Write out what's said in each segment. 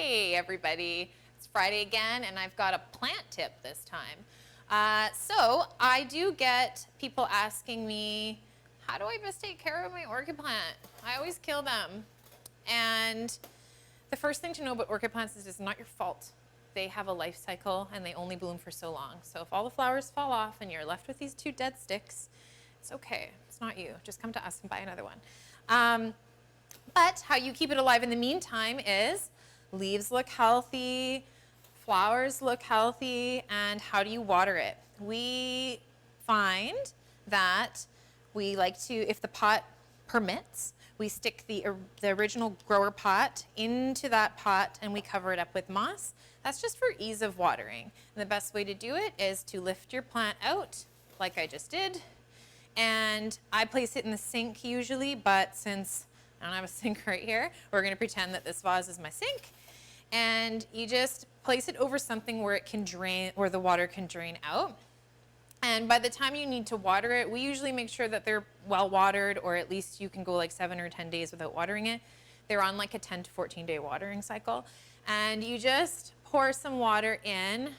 Hey everybody, it's Friday again and I've got a plant tip this time. So I do get people asking me, how do I best take care of my orchid plant? I always kill them. And the first thing to know about orchid plants is it's not your fault. They have a life cycle and they only bloom for so long. So if all the flowers fall off and you're left with these two dead sticks, it's okay, it's not you. Just come to us and buy another one. But how you keep it alive in the meantime is leaves look healthy, flowers look healthy, and how do you water it? We find that we like to, if the pot permits, we stick the original grower pot into that pot and we cover it up with moss. That's just for ease of watering. And the best way to do it is to lift your plant out, like I just did, and I place it in the sink usually, but since I don't have a sink right here, we're gonna pretend that this vase is my sink. And you just place it over something where it can drain, where the water can drain out. And by the time you need to water it, we usually make sure that they're well watered, or at least you can go like 7 or 10 days without watering it. They're on like a 10 to 14 day watering cycle. And you just pour some water in.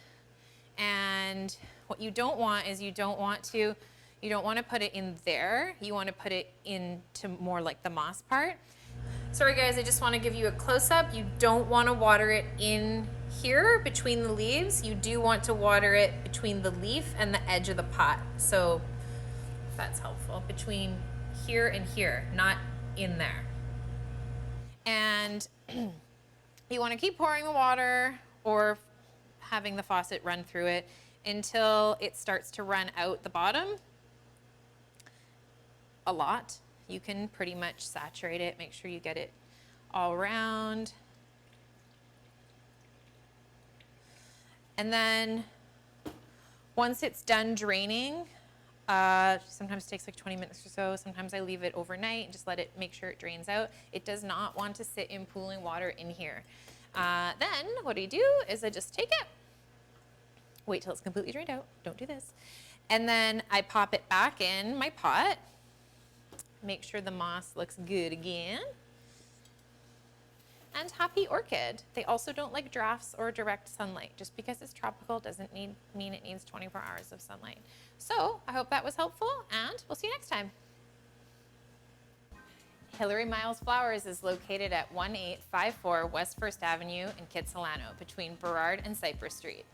And what you don't want is you don't want to put it in there. You want to put it into more like the moss part. Sorry guys, I just want to give you a close-up. You don't want to water it in here between the leaves. You do want to water it between the leaf and the edge of the pot. So if that's helpful, between here and here, not in there. And you want to keep pouring the water or having the faucet run through it until it starts to run out the bottom a lot. You can pretty much saturate it, make sure you get it all around. And then once it's done draining, sometimes it takes like 20 minutes or so. Sometimes I leave it overnight and just let it, make sure it drains out. It does not want to sit in pooling water in here. Then what I do is I just take it, wait till it's completely drained out, don't do this. And then I pop it back in my pot. Make sure the moss looks good again. And happy orchid. They also don't like drafts or direct sunlight. Just because it's tropical doesn't mean it needs 24 hours of sunlight. So I hope that was helpful and we'll see you next time. Hilary Miles Flowers is located at 1854 West 1st Avenue in Kitsilano between Burrard and Cypress Street.